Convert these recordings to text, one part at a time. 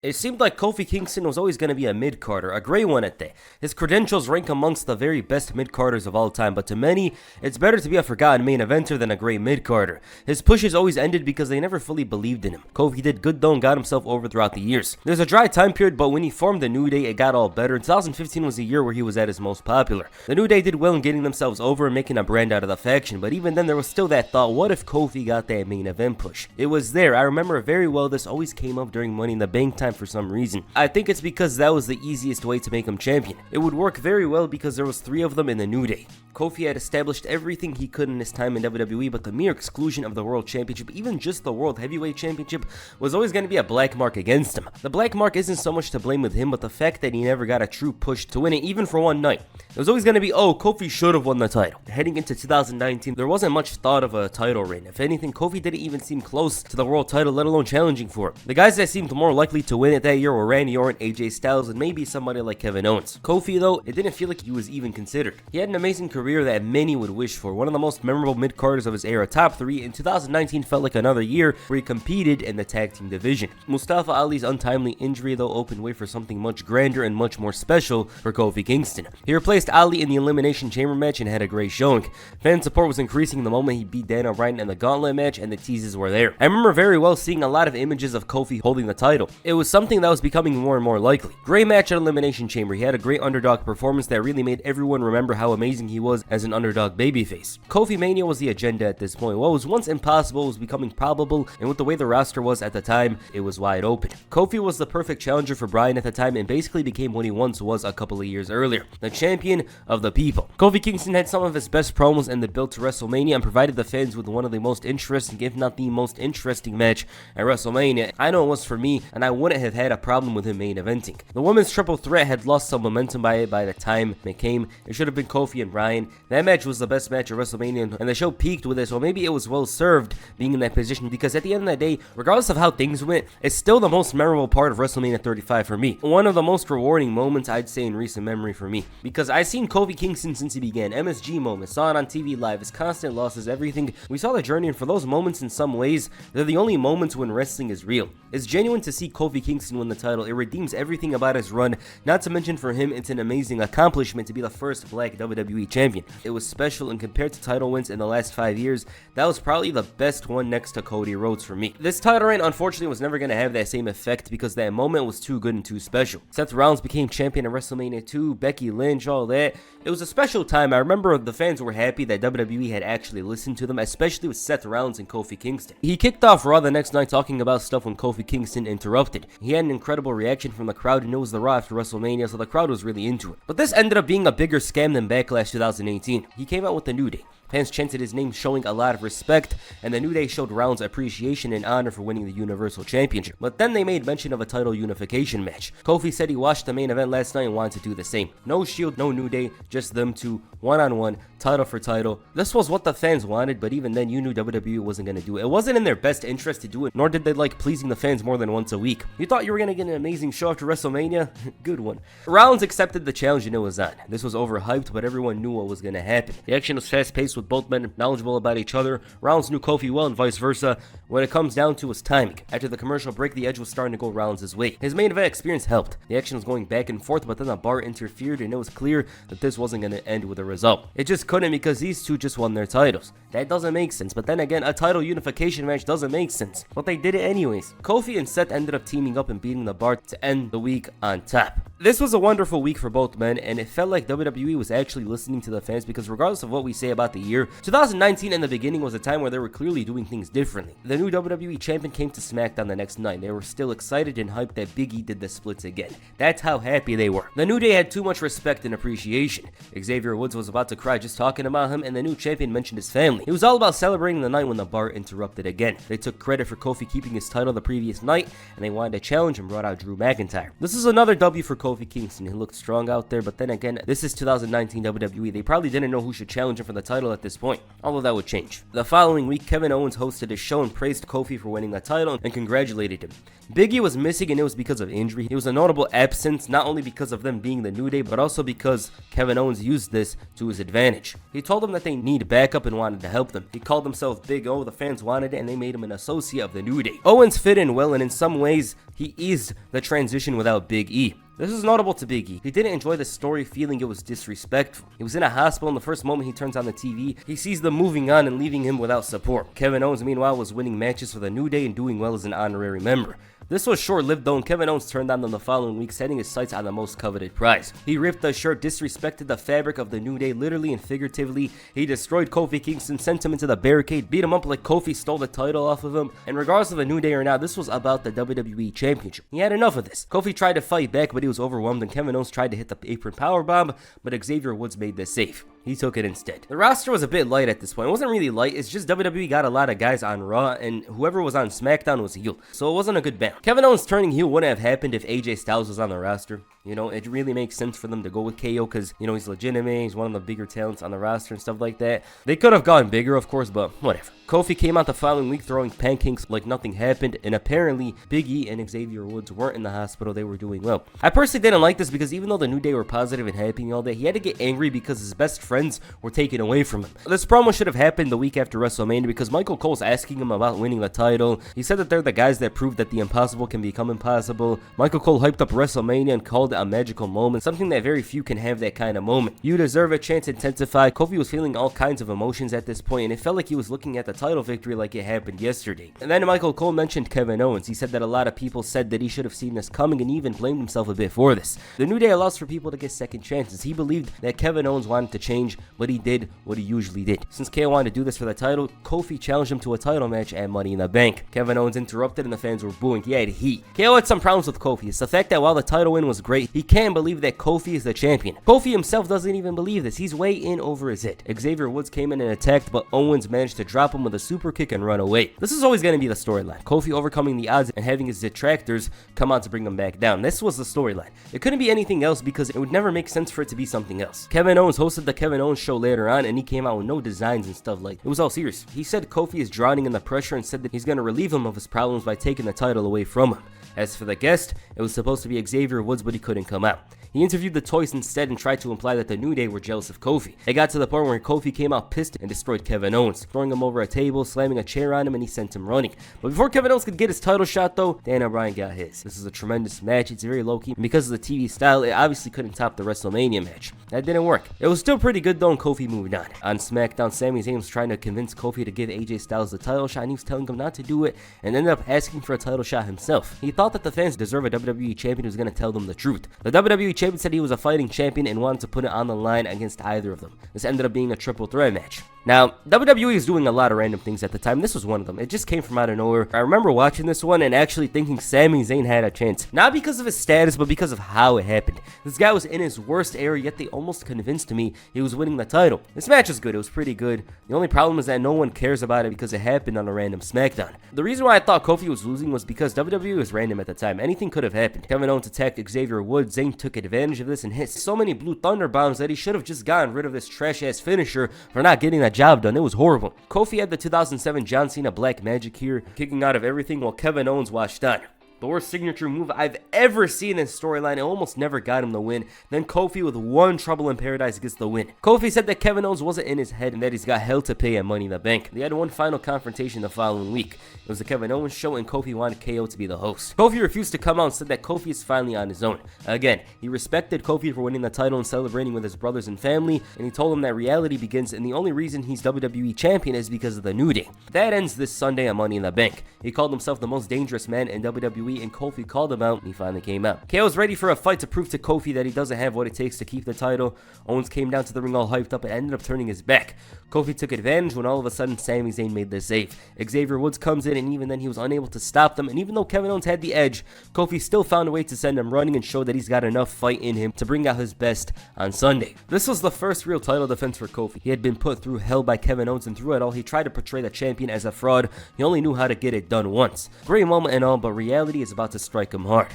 It seemed like Kofi Kingston was always going to be a mid-carder, a grey one at that. His credentials rank amongst the very best mid-carders of all time, but to many, it's better to be a forgotten main eventer than a grey mid-carder. His pushes always ended because they never fully believed in him. Kofi did good though and got himself over throughout the years. There's a dry time period, but when he formed the New Day, it got all better. 2015 was the year where he was at his most popular. The New Day did well in getting themselves over and making a brand out of the faction, but even then there was still that thought, what if Kofi got that main event push? It was there. I remember very well this always came up during Money in the Bank time for some reason. I think it's because that was the easiest way to make him champion. It would work very well because there was 3 of them in the New Day. Kofi had established everything he could in his time in WWE, but the mere exclusion of the World Championship, even just the World Heavyweight Championship, was always going to be a black mark against him. The black mark isn't so much to blame with him, but the fact that he never got a true push to win it, even for one night. It was always going to be, oh, Kofi should have won the title. Heading into 2019, there wasn't much thought of a title reign. If anything, Kofi didn't even seem close to the world title, let alone challenging for it. The guys that seemed more likely to win it that year were Randy Orton, AJ Styles, and maybe somebody like Kevin Owens. Kofi, though, it didn't feel like he was even considered. He had an amazing career that many would wish for, one of the most memorable mid-carders of his era, top 3, and 2019 felt like another year where he competed in the tag team division. Mustafa Ali's untimely injury, though, opened way for something much grander and much more special for Kofi Kingston. He replaced Ali in the Elimination Chamber match and had a great showing. Fan support was increasing the moment he beat Daniel Bryan in the Gauntlet match, and the teases were there. I remember very well seeing a lot of images of Kofi holding the title. It was something that was becoming more and more likely. Great match at Elimination Chamber. He had a great underdog performance that really made everyone remember how amazing he was as an underdog babyface. Kofi Mania was the agenda at this point. What was once impossible was becoming probable, and with the way the roster was at the time, it was wide open. Kofi was the perfect challenger for Bryan at the time and basically became what he once was a couple of years earlier, the champion of the people. Kofi Kingston had some of his best promos in the build to WrestleMania and provided the fans with one of the most interesting, if not the most interesting match at WrestleMania. I know it was for me, and I wouldn't have had a problem with him main eventing. The women's triple threat had lost some momentum by the time it came. It should have been Kofi and Bryan. That match was the best match at WrestleMania, and the show peaked with it, so maybe it was well served being in that position, because at the end of the day, regardless of how things went, it's still the most memorable part of WrestleMania 35 for me. One of the most rewarding moments, I'd say, in recent memory for me, because I've seen Kofi Kingston since he began. MSG moments, saw it on TV live, his constant losses, everything. We saw the journey, and for those moments, in some ways, they're the only moments when wrestling is real. It's genuine to see Kofi Kingston win the title. It redeems everything about his run. Not to mention, for him, it's an amazing accomplishment to be the first black WWE champion. It was special, and compared to title wins in the last 5 years, that was probably the best one next to Cody Rhodes for me. This title reign, unfortunately, was never going to have that same effect because that moment was too good and too special. Seth Rollins became champion at WrestleMania 2, Becky Lynch, all that. It was a special time. I remember the fans were happy that WWE had actually listened to them, especially with Seth Rollins and Kofi Kingston. He kicked off Raw the next night talking about stuff when Kofi Kingston interrupted. He had an incredible reaction from the crowd, and it was the Raw after WrestleMania, so the crowd was really into it. But this ended up being a bigger scam than Backlash 2018. He came out with the New Day. Fans chanted his name, showing a lot of respect, and the New Day showed Rollins appreciation and honor for winning the Universal Championship. But then they made mention of a title unification match. Kofi said he watched the main event last night and wanted to do the same. No Shield, no New Day, just them two, one-on-one, title for title. This was what the fans wanted, but even then you knew WWE wasn't going to do it. It wasn't in their best interest to do it, nor did they like pleasing the fans more than once a week. You thought you were going to get an amazing show after WrestleMania? Good one. Rollins accepted the challenge and it was on. This was overhyped, but everyone knew what was going to happen. The action was fast-paced with both men knowledgeable about each other. Rollins knew Kofi well and vice versa. What it comes down to was timing. After the commercial break, the edge was starting to go Rollins' way. His main event experience helped. The action was going back and forth, but then the bar interfered and it was clear that this wasn't going to end with a result. It just couldn't because these two just won their titles. That doesn't make sense, but then again, a title unification match doesn't make sense. But they did it anyways. Kofi and Seth ended up teaming up and beating the bar to end the week on top. This was a wonderful week for both men, and it felt like WWE was actually listening to the fans, because regardless of what we say about the year, 2019 in the beginning was a time where they were clearly doing things differently. The new WWE champion came to SmackDown the next night. They were still excited and hyped that Big E did the splits again. That's how happy they were. The New Day had too much respect and appreciation. Xavier Woods was about to cry just talking about him, and the new champion mentioned his family. It was all about celebrating the night when the bar interrupted again. They took credit for Kofi keeping his title the previous night, and they wanted to challenge and brought out Drew McIntyre. This is another W for Kofi Kofi Kingston. He looked strong out there, but then again, this is 2019 WWE. They probably didn't know who should challenge him for the title at this point, although that would change. The following week, Kevin Owens hosted a show and praised Kofi for winning the title and congratulated him. Big E was missing and it was because of injury. It was a notable absence, not only because of them being the New Day, but also because Kevin Owens used this to his advantage. He told them that they need backup and wanted to help them. He called himself Big O, the fans wanted it, and they made him an associate of the New Day. Owens fit in well, and in some ways, he eased the transition without Big E. This is notable to Big E. He didn't enjoy the story, feeling it was disrespectful. He was in a hospital, and the first moment he turns on the TV, he sees them moving on and leaving him without support. Kevin Owens, meanwhile, was winning matches for the New Day and doing well as an honorary member. This was short-lived though, and Kevin Owens turned on them the following week, setting his sights on the most coveted prize. He ripped the shirt, disrespected the fabric of the New Day, literally and figuratively. He destroyed Kofi Kingston, sent him into the barricade, beat him up like Kofi stole the title off of him. And regardless of the New Day or not, this was about the WWE Championship. He had enough of this. Kofi tried to fight back, but he was overwhelmed, and Kevin Owens tried to hit the apron powerbomb, but Xavier Woods made this safe. He took it instead. The roster was a bit light at this point. It wasn't really light, it's just WWE got a lot of guys on Raw, and whoever was on SmackDown was heel. So it wasn't a good balance. Kevin Owens turning heel wouldn't have happened if AJ Styles was on the roster. You know, it really makes sense for them to go with KO because, you know, he's legitimate, he's one of the bigger talents on the roster and stuff like that. They could have gone bigger, of course, but whatever. Kofi came out the following week throwing pancakes like nothing happened, and apparently Big E and Xavier Woods weren't in the hospital, they were doing well. I personally didn't like this because even though the New Day were positive and happy and all that, he had to get angry because his best friends were taken away from him. This promo should have happened the week after WrestleMania because Michael Cole's asking him about winning the title. He said that they're the guys that proved that the impossible can become impossible. Michael Cole hyped up WrestleMania and called it a magical moment, something that very few can have that kind of moment. You deserve it, chants intensified. Kofi was feeling all kinds of emotions at this point, and it felt like he was looking at the title victory like it happened yesterday. And then Michael Cole mentioned Kevin Owens. He said that a lot of people said that he should have seen this coming and even blamed himself a bit for this. The New Day allows for people to get second chances. He believed that Kevin Owens wanted to change, but he did what he usually did. Since KO wanted to do this for the title, Kofi challenged him to a title match at Money in the Bank. Kevin Owens interrupted and the fans were booing. He had heat. KO had some problems with Kofi. It's the fact that while the title win was great, he can't believe that Kofi is the champion. Kofi himself doesn't even believe this. He's way in over his head. Xavier Woods came in and attacked, but Owens managed to drop him with a super kick and run away. This is always going to be the storyline. Kofi overcoming the odds and having his detractors come out to bring him back down. This was the storyline. It couldn't be anything else because it would never make sense for it to be something else. Kevin Owens hosted the Kevin Owens show later on, and he came out with no designs and stuff like that. It was all serious. He said Kofi is drowning in the pressure and said that he's going to relieve him of his problems by taking the title away from him. As for the guest, it was supposed to be Xavier Woods, but he couldn't come out. He interviewed the Toys instead and tried to imply that the New Day were jealous of Kofi. It got to the point where Kofi came out pissed and destroyed Kevin Owens, throwing him over a table, slamming a chair on him, and he sent him running. But before Kevin Owens could get his title shot though, Daniel Bryan got his. This is a tremendous match. It's very low-key, and because of the TV style, it obviously couldn't top the WrestleMania match. That didn't work. It was still pretty good though, and Kofi moved on. On SmackDown, Sami Zayn was trying to convince Kofi to give AJ Styles the title shot, and he was telling him not to do it, and ended up asking for a title shot himself. He thought that the fans deserve a WWE champion who's going to tell them the truth. The WWE champion said he was a fighting champion and wanted to put it on the line against either of them. This ended up being a triple threat match. Now, WWE is doing a lot of random things at the time. This was one of them. It just came from out of nowhere. I remember watching this one and actually thinking Sami Zayn had a chance. Not because of his status, but because of how it happened. This guy was in his worst era, yet they almost convinced me he was winning the title. This match was good. It was pretty good. The only problem is that no one cares about it because it happened on a random SmackDown. The reason why I thought Kofi was losing was because WWE was random at the time. Anything could have happened. Kevin Owens attacked Xavier Woods. Zayn took advantage of this and hit so many Blue Thunder bombs that he should have just gotten rid of this trash-ass finisher for not getting that job done. It was horrible. Kofi had the 2007 John Cena Black Magic here, kicking out of everything while Kevin Owens watched on. The worst signature move I've ever seen in storyline. It almost never got him the win. Then Kofi with one Trouble in Paradise gets the win. Kofi said that Kevin Owens wasn't in his head and that he's got hell to pay at Money in the Bank. They had one final confrontation the following week. It was the Kevin Owens show and Kofi wanted KO to be the host. Kofi refused to come out and said that Kofi is finally on his own. Again, he respected Kofi for winning the title and celebrating with his brothers and family, and he told him that reality begins and the only reason he's WWE champion is because of the New Day. That ends this Sunday at Money in the Bank. He called himself the most dangerous man in WWE and Kofi called him out and he finally came out. KO was ready for a fight to prove to Kofi that he doesn't have what it takes to keep the title. Owens came down to the ring all hyped up and ended up turning his back. Kofi took advantage when all of a sudden Sami Zayn made the save. Xavier Woods comes in and even then he was unable to stop them, and even though Kevin Owens had the edge, Kofi still found a way to send him running and show that he's got enough fight in him to bring out his best on Sunday. This was the first real title defense for Kofi. He had been put through hell by Kevin Owens, and through it all he tried to portray the champion as a fraud. He only knew how to get it done once. Great moment and all, but reality is about to strike him hard.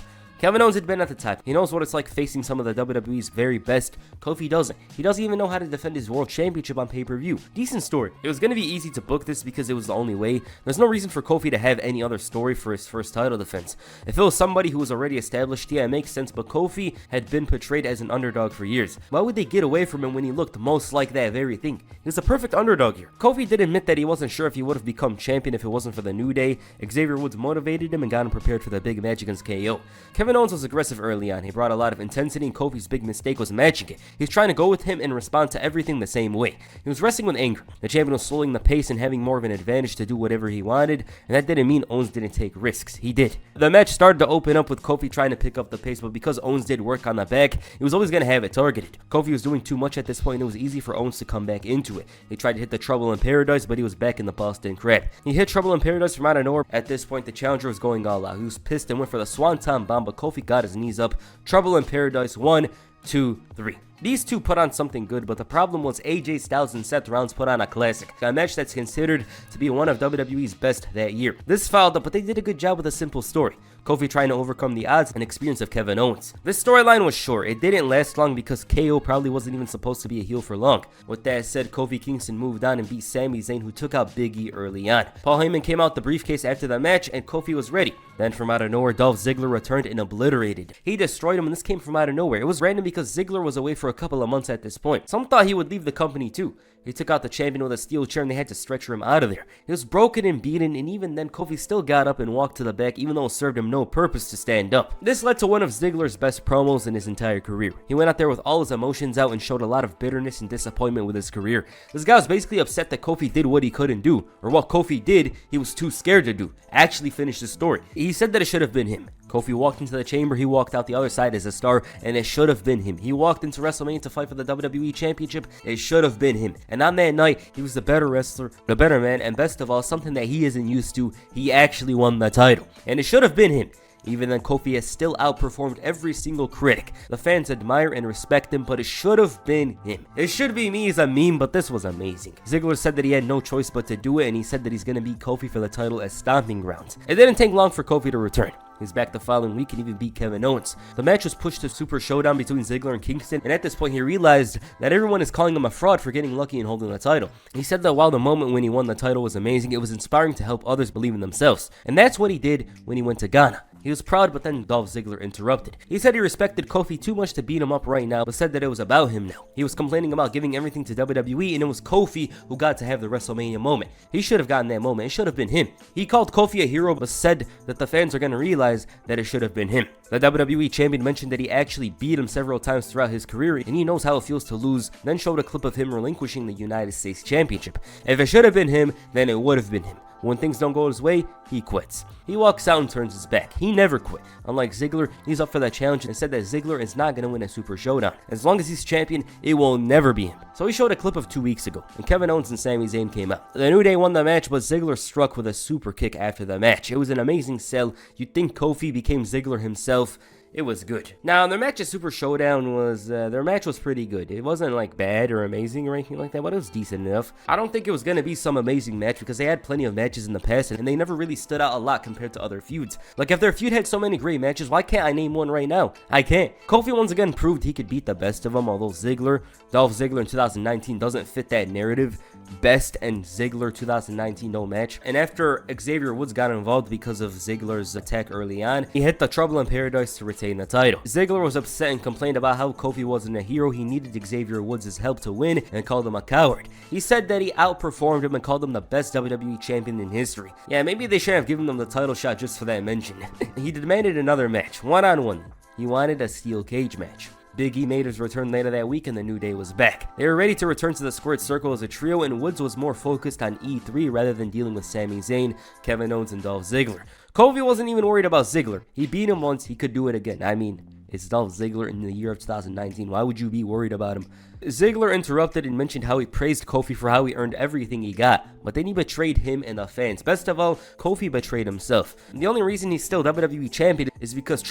Kevin Owens had been at the top. He knows what it's like facing some of the WWE's very best. Kofi doesn't. He doesn't even know how to defend his world championship on pay-per-view. Decent story. It was going to be easy to book this because it was the only way. There's no reason for Kofi to have any other story for his first title defense. If it was somebody who was already established, yeah, it makes sense, but Kofi had been portrayed as an underdog for years. Why would they get away from him when he looked most like that very thing? He was a perfect underdog here. Kofi did admit that he wasn't sure if he would have become champion if it wasn't for the New Day. Xavier Woods motivated him and got him prepared for the big match against KO. Kevin Owens was aggressive early on. He brought a lot of intensity, and Kofi's big mistake was matching it. He was trying to go with him and respond to everything the same way. He was wrestling with anger. The champion was slowing the pace and having more of an advantage to do whatever he wanted, and that didn't mean Owens didn't take risks. He did. The match started to open up with Kofi trying to pick up the pace, but because Owens did work on the back, he was always going to have it targeted. Kofi was doing too much at this point, and it was easy for Owens to come back into it. He tried to hit the Trouble in Paradise, but he was back in the Boston Crab. He hit Trouble in Paradise from out of nowhere. At this point, the challenger was going all out. He was pissed and went for the Swanton Bomb, but Kofi got his knees up. Trouble in Paradise, 1, 2, 3. These two put on something good, but the problem was AJ Styles and Seth Rollins put on a classic, a match that's considered to be one of WWE's best that year. This fouled up, but they did a good job with a simple story. Kofi trying to overcome the odds and experience of Kevin Owens. This storyline was short. It didn't last long because KO probably wasn't even supposed to be a heel for long. With that said, Kofi Kingston moved on and beat Sami Zayn, who took out Big E early on. Paul Heyman came out the briefcase after the match, and Kofi was ready. Then from out of nowhere, Dolph Ziggler returned and obliterated. He destroyed him, and this came from out of nowhere. It was random because Ziggler was away for a couple of months at this point. Some thought he would leave the company too. He took out the champion with a steel chair and they had to stretcher him out of there. He was broken and beaten, and even then Kofi still got up and walked to the back even though it served him no purpose to stand up. This led to one of Ziggler's best promos in his entire career. He went out there with all his emotions out and showed a lot of bitterness and disappointment with his career. This guy was basically upset that Kofi did what he couldn't do, or what Kofi did, he was too scared to do. Actually finished the story. He said that it should have been him. Kofi walked into the chamber, he walked out the other side as a star, and it should have been him. He walked into WrestleMania to fight for the WWE Championship, it should have been him. And on that night, he was the better wrestler, the better man, and best of all, something that he isn't used to, he actually won the title. And it should have been him. Even then, Kofi has still outperformed every single critic. The fans admire and respect him, but it should have been him. It should be me as a meme, but this was amazing. Ziggler said that he had no choice but to do it, and he said that he's going to beat Kofi for the title at Stomping Grounds. It didn't take long for Kofi to return. He's back the following week and even beat Kevin Owens. The match was pushed to Super Showdown between Ziggler and Kingston, and at this point he realized that everyone is calling him a fraud for getting lucky and holding the title. He said that while the moment when he won the title was amazing, it was inspiring to help others believe in themselves. And that's what he did when he went to Ghana. He was proud, but then Dolph Ziggler interrupted. He said he respected Kofi too much to beat him up right now, but said that it was about him now. He was complaining about giving everything to WWE, and it was Kofi who got to have the WrestleMania moment. He should have gotten that moment. It should have been him. He called Kofi a hero, but said that the fans are going to realize that it should have been him. The WWE champion mentioned that he actually beat him several times throughout his career, and he knows how it feels to lose, then showed a clip of him relinquishing the United States Championship. If it should have been him, then it would have been him. When things don't go his way, he quits. He walks out and turns his back. He never quit. Unlike Ziggler, he's up for that challenge and said that Ziggler is not going to win a Super Showdown. As long as he's champion, it will never be him. So he showed a clip of 2 weeks ago, and Kevin Owens and Sami Zayn came out. The New Day won the match, but Ziggler struck with a super kick after the match. It was an amazing sell. You'd think Kofi became Ziggler himself. It was good. Now, their match at Super Showdown was, their match was pretty good. It wasn't like bad or amazing or anything like that, but it was decent enough. I don't think it was going to be some amazing match because they had plenty of matches in the past and they never really stood out a lot compared to other feuds. Like, if their feud had so many great matches, why can't I name one right now? I can't. Kofi once again proved he could beat the best of them, although Dolph Ziggler in 2019 doesn't fit that narrative. Best and Ziggler 2019 no match. And after Xavier Woods got involved because of Ziggler's attack early on, he hit the Trouble in Paradise to retain the title. Ziggler was upset and complained about how Kofi wasn't a hero. He needed Xavier Woods' help to win and called him a coward. He said that he outperformed him and called him the best WWE champion in history. Yeah, maybe they should have given him the title shot just for that mention. He demanded another match, one-on-one. He wanted a steel cage match. Big E made his return later that week and the New Day was back. They were ready to return to the squared circle as a trio, and Woods was more focused on E3 rather than dealing with Sami Zayn, Kevin Owens, and Dolph Ziggler. Kofi wasn't even worried about Ziggler. He beat him once, he could do it again. I mean, it's Dolph Ziggler in the year of 2019. Why would you be worried about him? Ziggler interrupted and mentioned how he praised Kofi for how he earned everything he got, but then he betrayed him and the fans. Best of all, Kofi betrayed himself. And the only reason he's still WWE champion is because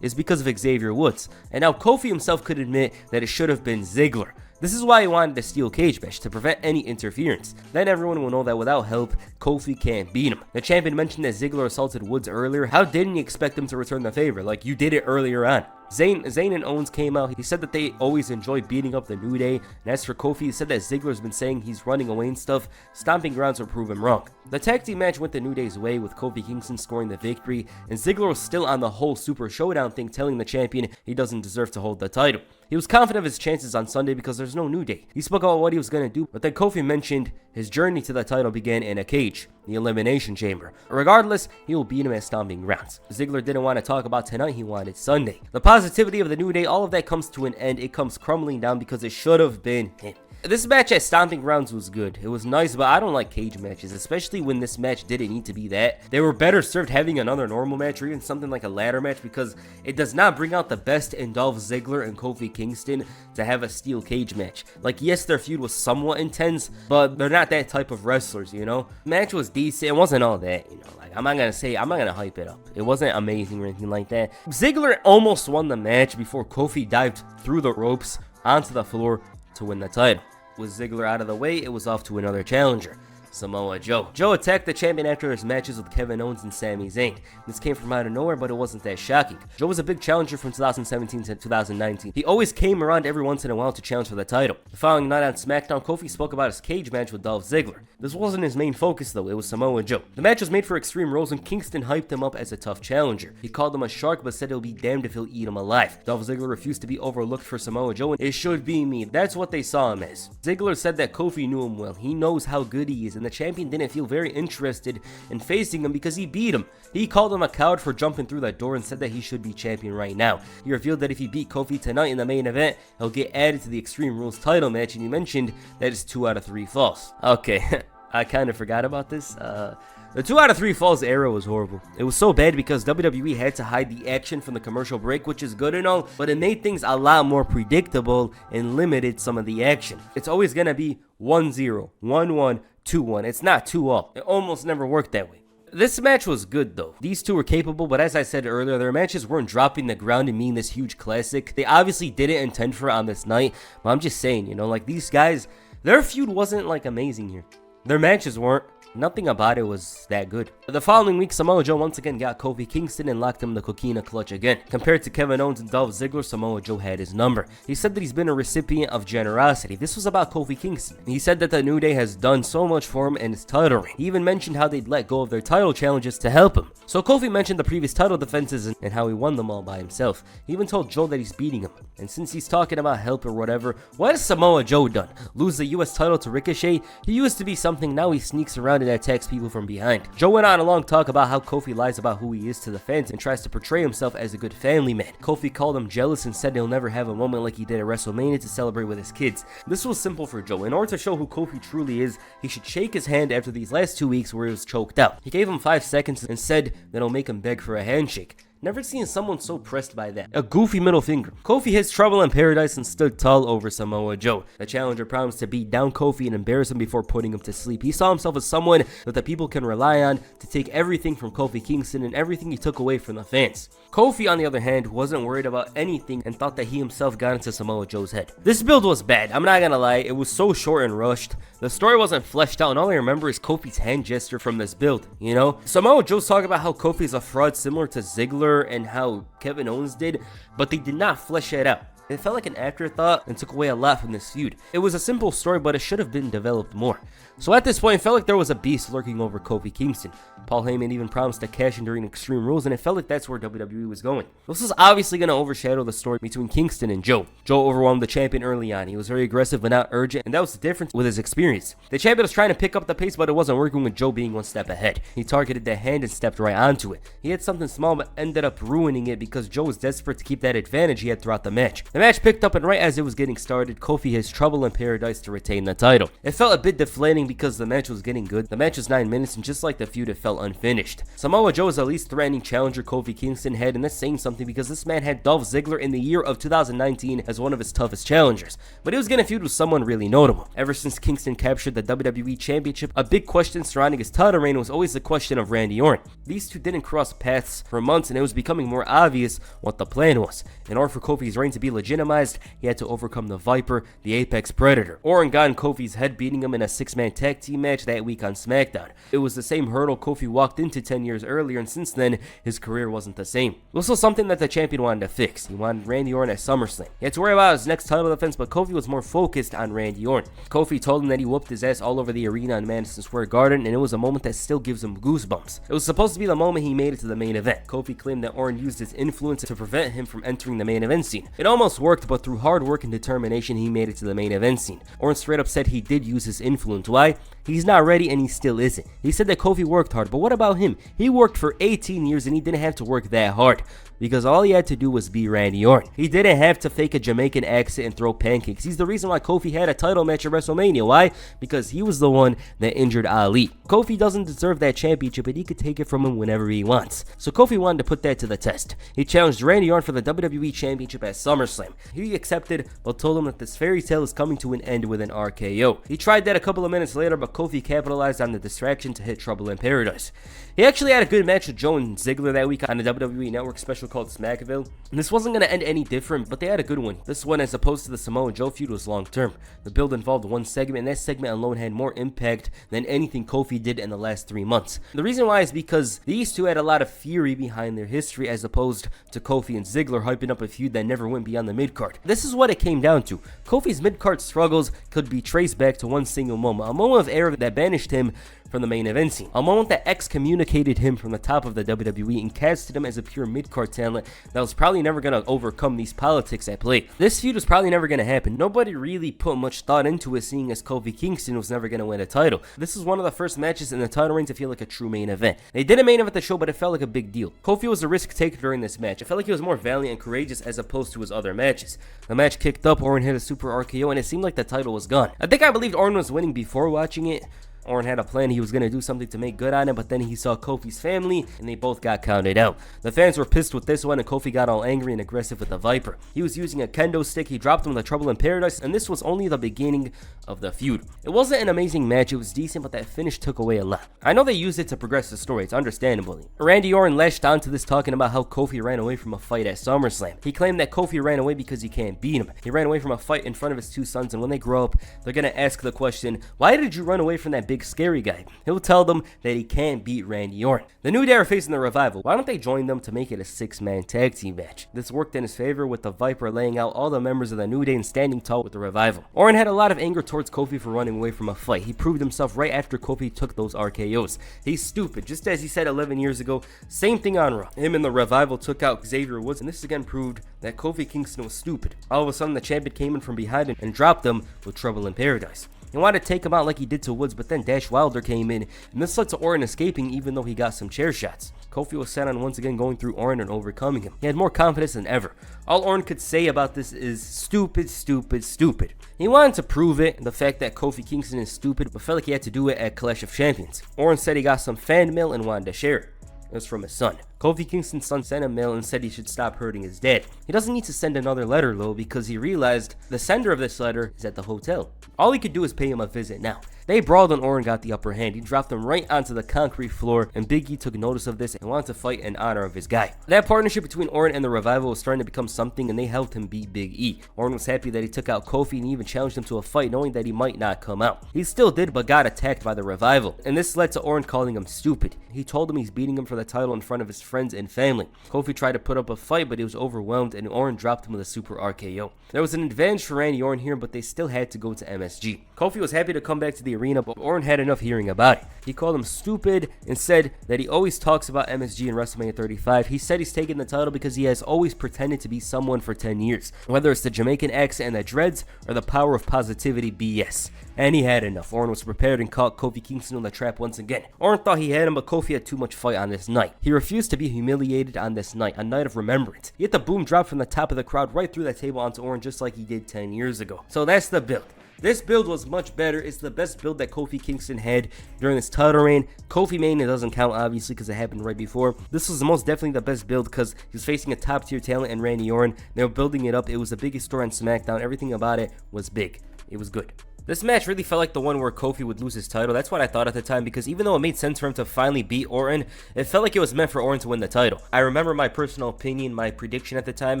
is because of Xavier Woods. And now Kofi himself could admit that it should have been Ziggler. This is why he wanted a steel cage match, to prevent any interference. Then everyone will know that without help, Kofi can't beat him. The champion mentioned that Ziggler assaulted Woods earlier. How didn't you expect him to return the favor? Like, you did it earlier on. Zayn and Owens came out. He said that they always enjoy beating up the New Day. And as for Kofi, he said that Ziggler's been saying he's running away and stuff. Stomping grounds will prove him wrong. The tag team match went the New Day's way, with Kofi Kingston scoring the victory, and Ziggler was still on the whole Super Showdown thing, telling the champion he doesn't deserve to hold the title. He was confident of his chances on Sunday because there's no New Day. He spoke about what he was going to do, but then Kofi mentioned his journey to the title began in a cage, the Elimination Chamber. Regardless, he will beat him at Stomping Grounds. Ziggler didn't want to talk about tonight, he wanted Sunday. The positivity of the New Day, all of that comes to an end. It comes crumbling down because it should have been him. This match at Stomping Grounds was good. It was nice, but I don't like cage matches, especially when this match didn't need to be that. They were better served having another normal match or even something like a ladder match, because it does not bring out the best in Dolph Ziggler and Kofi Kingston to have a steel cage match. Like, yes, their feud was somewhat intense, but they're not that type of wrestlers, you know? The match was decent. It wasn't all that, you know? Like, I'm not gonna hype it up. It wasn't amazing or anything like that. Ziggler almost won the match before Kofi dived through the ropes onto the floor to win the title. With Ziggler out of the way, it was off to another challenger, Samoa Joe. Joe attacked the champion after his matches with Kevin Owens and Sami Zayn. This came from out of nowhere, but it wasn't that shocking. Joe was a big challenger from 2017 to 2019. He always came around every once in a while to challenge for the title. The following night on SmackDown, Kofi spoke about his cage match with Dolph Ziggler. This wasn't his main focus though, it was Samoa Joe. The match was made for Extreme Rules and Kingston hyped him up as a tough challenger. He called him a shark but said he'll be damned if he'll eat him alive. Dolph Ziggler refused to be overlooked for Samoa Joe, and it should be me. That's what they saw him as. Ziggler said that Kofi knew him well. He knows how good he is, and the champion didn't feel very interested in facing him because he beat him. He called him a coward for jumping through that door and said that he should be champion right now. He revealed that if he beat Kofi tonight in the main event, he'll get added to the Extreme Rules title match, and he mentioned that it's 2 out of 3 falls. Okay, I kind of forgot about this. The 2 out of 3 falls era was horrible. It was so bad because WWE had to hide the action from the commercial break, which is good and all, but it made things a lot more predictable and limited some of the action. It's always gonna be 1-0, 1-1, 2-1. It's not 2-all. It almost never worked that way. This match was good though. These two were capable, but as I said earlier, their matches weren't dropping the ground and being this huge classic. They obviously didn't intend for it on this night, but I'm just saying, you know, like these guys, their feud wasn't like amazing here. Their matches weren't. Nothing about it was that good. The following week, Samoa Joe once again got Kofi Kingston and locked him in the Coquina Clutch again. Compared to Kevin Owens and Dolph Ziggler, Samoa Joe had his number. He said that he's been a recipient of generosity. This was about Kofi Kingston. He said that the New Day has done so much for him and his title reign. He even mentioned how they'd let go of their title challenges to help him. So Kofi mentioned the previous title defenses and how he won them all by himself. He even told Joe that he's beating him. And since he's talking about help or whatever, what has Samoa Joe done? Lose the US title to Ricochet? He used to be something, now he sneaks around and attacks people from behind. Joe went on a long talk about how Kofi lies about who he is to the fans and tries to portray himself as a good family man. Kofi called him jealous and said he'll never have a moment like he did at WrestleMania to celebrate with his kids. This was simple for Joe. In order to show who Kofi truly is, he should shake his hand after these last 2 weeks where he was choked out. He gave him 5 seconds and said that it'll make him beg for a handshake. Never seen someone so pressed by that. A goofy middle finger. Kofi hits trouble in paradise and stood tall over Samoa Joe. The challenger promised to beat down Kofi and embarrass him before putting him to sleep. He saw himself as someone that the people can rely on to take everything from Kofi Kingston and everything he took away from the fans. Kofi, on the other hand, wasn't worried about anything and thought that he himself got into Samoa Joe's head. This build was bad, I'm not gonna lie, it was so short and rushed. The story wasn't fleshed out, and all I remember is Kofi's hand gesture from this build, you know? Samoa Joe's talking about how Kofi's a fraud similar to Ziggler and how Kevin Owens did, but they did not flesh it out. It felt like an afterthought and took away a lot from this feud. It was a simple story, but it should have been developed more. So at this point, it felt like there was a beast lurking over Kofi Kingston. Paul Heyman even promised to cash in during Extreme Rules, and it felt like that's where WWE was going. This was obviously going to overshadow the story between Kingston and Joe. Joe overwhelmed the champion early on. He was very aggressive but not urgent, and that was the difference with his experience. The champion was trying to pick up the pace, but it wasn't working with Joe being one step ahead. He targeted the hand and stepped right onto it. He had something small but ended up ruining it because Joe was desperate to keep that advantage he had throughout the match. The match picked up, and right as it was getting started, Kofi has trouble in paradise to retain the title. It felt a bit deflating because the match was getting good. The match was 9 minutes, and just like the feud, it felt unfinished. Samoa Joe is the least threatening challenger Kofi Kingston had, and that's saying something because this man had Dolph Ziggler in the year of 2019 as one of his toughest challengers. But he was going to feud with someone really notable. Ever since Kingston captured the WWE Championship, a big question surrounding his title reign was always the question of Randy Orton. These two didn't cross paths for months, and it was becoming more obvious what the plan was. In order for Kofi's reign to be legitimate, legitimized, he had to overcome the Viper, the Apex Predator. Orton got in Kofi's head, beating him in a 6-man tag team match that week on SmackDown. It was the same hurdle Kofi walked into 10 years earlier, and since then, his career wasn't the same. This was something that the champion wanted to fix. He wanted Randy Orton at SummerSlam. He had to worry about his next title defense, but Kofi was more focused on Randy Orton. Kofi told him that he whooped his ass all over the arena in Madison Square Garden, and it was a moment that still gives him goosebumps. It was supposed to be the moment he made it to the main event. Kofi claimed that Orton used his influence to prevent him from entering the main event scene. It almost worked, but through hard work and determination, he made it to the main event scene. Orton straight up said he did use his influence. Why? He's not ready, and he still isn't. He said that Kofi worked hard, but what about him? He worked for 18 years, and he didn't have to work that hard, because all he had to do was be Randy Orton. He didn't have to fake a Jamaican accent and throw pancakes. He's the reason why Kofi had a title match at WrestleMania. Why? Because he was the one that injured Ali. Kofi doesn't deserve that championship, but he could take it from him whenever he wants. So Kofi wanted to put that to the test. He challenged Randy Orton for the WWE Championship at SummerSlam. He accepted, but told him that this fairy tale is coming to an end with an RKO. He tried that a couple of minutes later, but Kofi capitalized on the distraction to hit Trouble in Paradise. He actually had a good match with Joe and Ziggler that week on the WWE Network special called Smackville. And this wasn't going to end any different, but they had a good one. This one, as opposed to the Samoa Joe feud, was long term. The build involved one segment, and that segment alone had more impact than anything Kofi did in the last 3 months. The reason why is because these two had a lot of fury behind their history, as opposed to Kofi and Ziggler hyping up a feud that never went beyond the mid-card. This is what it came down to. Kofi's mid-card struggles could be traced back to one single moment, a moment of error that banished him from the main event scene. A moment that excommunicated him from the top of the WWE and casted him as a pure mid-card talent that was probably never going to overcome these politics at play. This feud was probably never going to happen. Nobody really put much thought into it, seeing as Kofi Kingston was never going to win a title. This was one of the first matches in the title reign to feel like a true main event. They didn't main event the show, but it felt like a big deal. Kofi was a risk taker during this match. I felt like he was more valiant and courageous as opposed to his other matches. The match kicked up, Orton hit a super RKO, and it seemed like the title was gone. I think I believed Orton was winning before watching it. Orton had a plan. He was going to do something to make good on it, but then he saw Kofi's family, and they both got counted out. The fans were pissed with this one, and Kofi got all angry and aggressive with the Viper. He was using a kendo stick. He dropped him with the Trouble in Paradise, and this was only the beginning of the feud. It wasn't an amazing match. It was decent, but that finish took away a lot. I know they used it to progress the story. It's understandable. Randy Orton lashed onto this, talking about how Kofi ran away from a fight at SummerSlam. He claimed that Kofi ran away because he can't beat him. He ran away from a fight in front of his 2 sons, and when they grow up, they're going to ask the question, why did you run away from that big scary guy? He'll tell them that he can't beat Randy Orton. The New Day are facing the Revival. Why don't they join them to make it a 6-man tag team match? This worked in his favor, with the Viper laying out all the members of the New Day and standing tall with the Revival. Orton had a lot of anger towards Kofi for running away from a fight. He proved himself right after Kofi took those RKOs. He's stupid, just as he said 11 years ago. Same thing on Raw. Him and the Revival took out Xavier Woods, and this again proved that Kofi Kingston was stupid. All of a sudden, the champion came in from behind and dropped him with Trouble in Paradise. He wanted to take him out like he did to Woods, but then Dash Wilder came in, and this led to Orton escaping even though he got some chair shots. Kofi was set on once again going through Orton and overcoming him. He had more confidence than ever. All Orton could say about this is stupid, stupid, stupid. He wanted to prove it, the fact that Kofi Kingston is stupid, but felt like he had to do it at Clash of Champions. Orton said he got some fan mail and wanted to share it. It was from his son. Kofi Kingston's son sent a mail and said he should stop hurting his dad. He doesn't need to send another letter though, because he realized the sender of this letter is at the hotel. All he could do is pay him a visit now. They brawled and Orton got the upper hand. He dropped him right onto the concrete floor, and Big E took notice of this and wanted to fight in honor of his guy. That partnership between Orton and the Revival was starting to become something, and they helped him beat Big E. Orton was happy that he took out Kofi and even challenged him to a fight, knowing that he might not come out. He still did, but got attacked by the Revival, and this led to Orton calling him stupid. He told him he's beating him for the title in front of his friends and family. Kofi tried to put up a fight, but he was overwhelmed, and Orton dropped him with a super RKO. There was an advantage for Randy Orton here, but they still had to go to MSG. Kofi was happy to come back to the arena, but Orton had enough hearing about it. He called him stupid and said that he always talks about MSG in WrestleMania 35. He said he's taking the title because he has always pretended to be someone for 10 years. Whether it's the Jamaican accent and the dreads or the power of positivity BS. And he had enough. Orton was prepared and caught Kofi Kingston on the trap once again. Orton thought he had him, but Kofi had too much fight on this night. He refused to be humiliated on this night, a night of remembrance. He hit the boom drop from the top of the crowd right through that table onto Orton just like he did 10 years ago. So that's the build. This build was much better. It's the best build that Kofi Kingston had during this title reign. Kofi Mania doesn't count, obviously, because it happened right before. This was most definitely the best build because he was facing a top-tier talent in Randy Orton. They were building it up. It was the biggest story on SmackDown. Everything about it was big. It was good. This match really felt like the one where Kofi would lose his title. That's what I thought at the time, because even though it made sense for him to finally beat Orton, it felt like it was meant for Orton to win the title. I remember my personal opinion, my prediction at the time,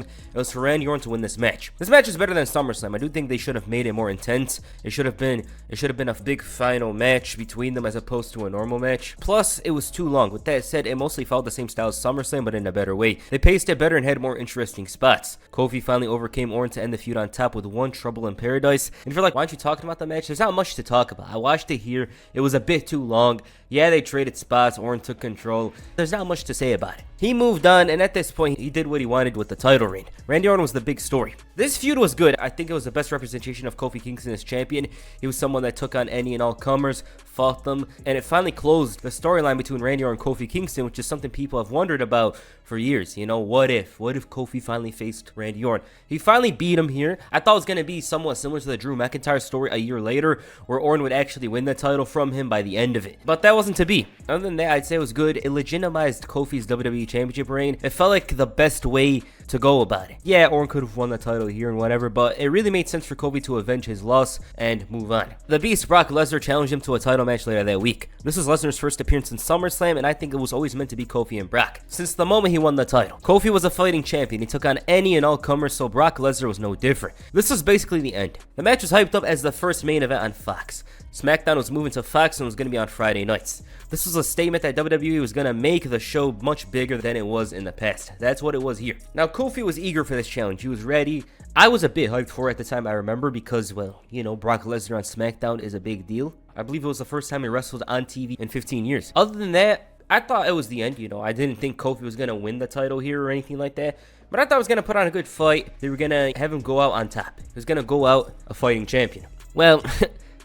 it was for Randy Orton to win this match. This match is better than SummerSlam. I do think they should have made it more intense. It should have been a big final match between them as opposed to a normal match. Plus, it was too long. With that said, it mostly followed the same style as SummerSlam, but in a better way. They paced it better and had more interesting spots. Kofi finally overcame Orton to end the feud on top with one Trouble in Paradise. And if you're like, why aren't you talking about the match? There's not much to talk about. I watched it here. It was a bit too long. Yeah, they traded spots. Orton took control. There's not much to say about it. He moved on, and at this point, he did what he wanted with the title reign. Randy Orton was the big story. This feud was good. I think it was the best representation of Kofi Kingston as champion. He was someone that took on any and all comers, fought them, and it finally closed the storyline between Randy Orton and Kofi Kingston, which is something people have wondered about for years. You know, what if Kofi finally faced Randy Orton? He finally beat him here. I thought it was going to be somewhat similar to the Drew McIntyre story a year later, where Orton would actually win the title from him by the end of it. But that wasn't to be. Other than that, I'd say it was good. It legitimized Kofi's WWE Championship reign. It felt like the best way to go about it. Yeah, Orton could have won the title here and whatever, but it really made sense for Kofi to avenge his loss and move on. The Beast Brock Lesnar challenged him to a title match later that week. This was Lesnar's first appearance in SummerSlam, and I think it was always meant to be Kofi and Brock. Since the moment he won the title, Kofi was a fighting champion. He took on any and all comers, so Brock Lesnar was no different. This was basically the end. The match was hyped up as the first main event on Fox. SmackDown was moving to Fox and was going to be on Friday nights. This was a statement that WWE was going to make the show much bigger than it was in the past. That's what it was here. Now, Kofi was eager for this challenge. He was ready. I was a bit hyped for it at the time, I remember, because, well, you know, Brock Lesnar on SmackDown is a big deal. I believe it was the first time he wrestled on TV in 15 years. Other than that, I thought it was the end, you know. I didn't think Kofi was going to win the title here or anything like that. But I thought he was going to put on a good fight. They were going to have him go out on top. He was going to go out a fighting champion. Well,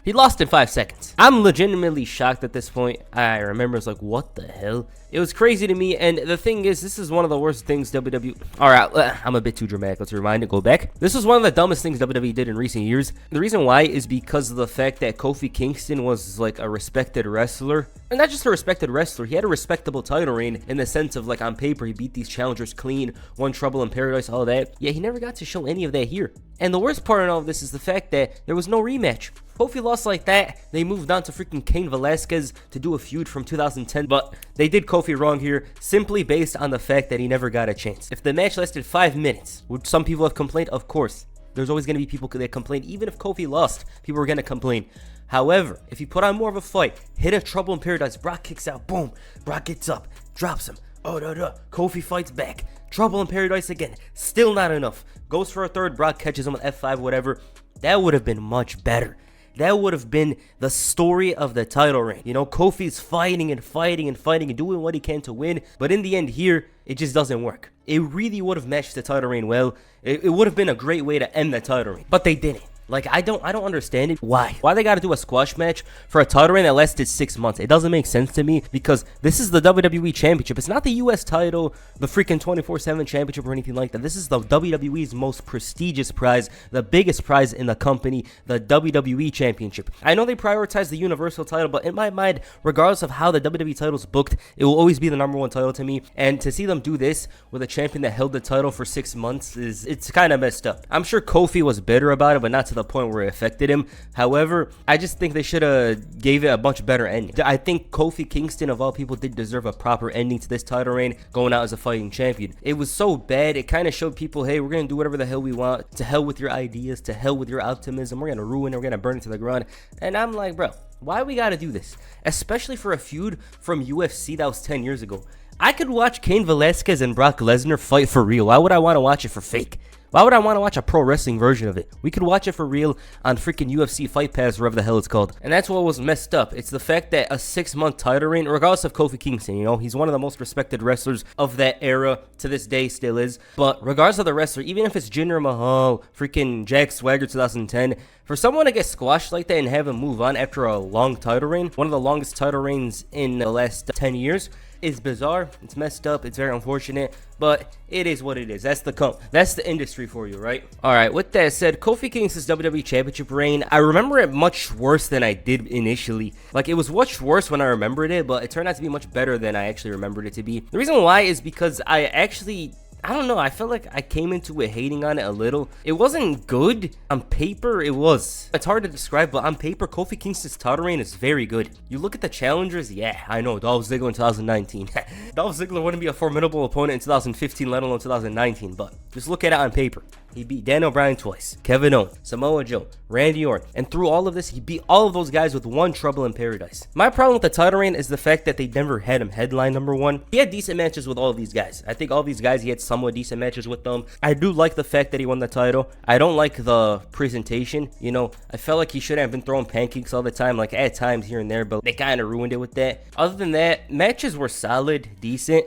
he lost in 5 seconds. I'm legitimately shocked at this point. I remember, it's like, what the hell? It was crazy to me, and the thing is, this is one of the worst things WWE... Alright, I'm a bit too dramatic. Let's rewind and go back. This was one of the dumbest things WWE did in recent years. The reason why is because of the fact that Kofi Kingston was, like, a respected wrestler. And not just a respected wrestler, he had a respectable title reign in the sense of, like, on paper, he beat these challengers clean, won Trouble in Paradise, all that. Yeah, he never got to show any of that here. And the worst part in all of this is the fact that there was no rematch. Kofi lost like that. They moved on to freaking Cain Velasquez to do a feud from 2010, but they did Kofi wrong here simply based on the fact that he never got a chance. If the match lasted 5 minutes, would some people have complained? Of course. There's always going to be people that complain. Even if Kofi lost, people were going to complain. However, if he put on more of a fight, hit a Trouble in Paradise, Brock kicks out, boom, Brock gets up, drops him, Kofi fights back, Trouble in Paradise again, still not enough, goes for a third, Brock catches him with F5, whatever, that would have been much better. That would have been the story of the title reign. You know, Kofi's fighting and fighting and fighting and doing what he can to win. But in the end here, it just doesn't work. It really would have matched the title reign well. It would have been a great way to end the title reign. But they didn't. Like, I don't understand it. Why they gotta do a squash match for a title reign that lasted 6 months? It doesn't make sense to me, because this is the WWE Championship. It's not the US title, the freaking 24/7 championship or anything like that. This is the WWE's most prestigious prize, the biggest prize in the company, the WWE Championship. I know they prioritize the Universal title, but in my mind, regardless of how the WWE title is booked, it will always be the #1 title to me. And to see them do this with a champion that held the title for 6 months it's kind of messed up. I'm sure Kofi was bitter about it, but not to the point where it affected him. However, I just think they should have gave it a much better ending. I think Kofi Kingston, of all people, did deserve a proper ending to this title reign, going out as a fighting champion. It was so bad, it kind of showed people, hey, we're gonna do whatever the hell we want, to hell with your ideas, to hell with your optimism, we're gonna ruin it, we're gonna burn it to the ground. And I'm like, bro, why we gotta do this? Especially for a feud from UFC that was 10 years ago. I could watch Cain Velasquez and Brock Lesnar fight for real. Why would I want to watch it for fake? Why would I want to watch a pro wrestling version of it? We could watch it for real on freaking UFC Fight Pass, wherever the hell it's called. And that's what was messed up. It's the fact that a 6-month title reign, regardless of Kofi Kingston, you know, he's one of the most respected wrestlers of that era, to this day still is. But regardless of the wrestler, even if it's Jinder Mahal, freaking Jack Swagger 2010, for someone to get squashed like that and have him move on after a long title reign, one of the longest title reigns in the last 10 years, is bizarre. It's messed up. It's very unfortunate, but it is what it is. That's the industry for you, right? All right, with that said, Kofi Kingston's WWE Championship reign, I remember it much worse than I did initially. Like, it was much worse when I remembered it, but it turned out to be much better than I actually remembered it to be. The reason why is because I actually I don't know, I felt like I came into it hating on it a little. It wasn't good. On paper, it was. It's hard to describe, but on paper, Kofi Kingston's title reign is very good. You look at the challengers, yeah, I know, Dolph Ziggler in 2019. Dolph Ziggler wouldn't be a formidable opponent in 2015, let alone 2019, but just look at it on paper. He beat Daniel Bryan twice, Kevin Owens, Samoa Joe, Randy Orton, and through all of this, he beat all of those guys with one Trouble in Paradise. My problem with the title reign is the fact that they never had him headline #1. He had decent matches with all of these guys. I think all these guys, he had somewhat decent matches with them. I do like the fact that he won the title. I don't like the presentation, you know. I felt like he shouldn't have been throwing pancakes all the time, like at times here and there, but they kind of ruined it with that. Other than that, matches were solid, decent,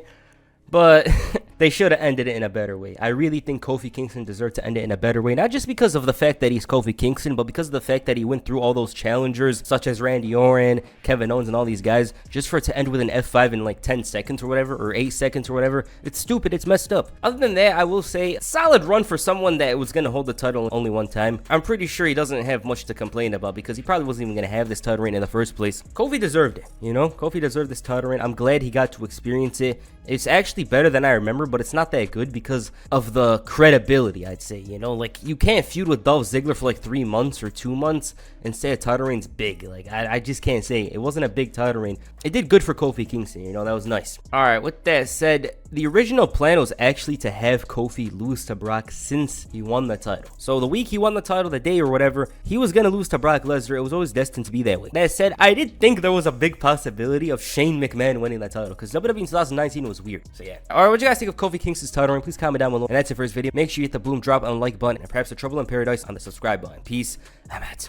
but they should have ended it in a better way. I really think Kofi Kingston deserved to end it in a better way. Not just because of the fact that he's Kofi Kingston, but because of the fact that he went through all those challengers, such as Randy Orton, Kevin Owens, and all these guys, just for it to end with an F5 in like 10 seconds or whatever, or 8 seconds or whatever. It's stupid. It's messed up. Other than that, I will say, solid run for someone that was going to hold the title only one time. I'm pretty sure he doesn't have much to complain about because he probably wasn't even going to have this title reign in the first place. Kofi deserved it, you know? Kofi deserved this title reign. I'm glad he got to experience it. It's actually better than I remember, but it's not that good because of the credibility, I'd say, you know? Like, you can't feud with Dolph Ziggler for like 3 months or 2 months and say a title reign's big. Like, I just can't say it. It wasn't a big title reign. It did good for Kofi Kingston, you know? That was nice. All right, with that said, the original plan was actually to have Kofi lose to Brock since he won the title. So the week he won the title, the day or whatever, he was going to lose to Brock Lesnar. It was always destined to be that way. That said, I did think there was a big possibility of Shane McMahon winning that title because WWE in 2019 was weird. So yeah. All right, what do you guys think of Kofi Kingston's title reign? Please comment down below. And that's it for this video. Make sure you hit the boom drop on the like button and perhaps the Trouble in Paradise on the subscribe button. Peace. I'm out.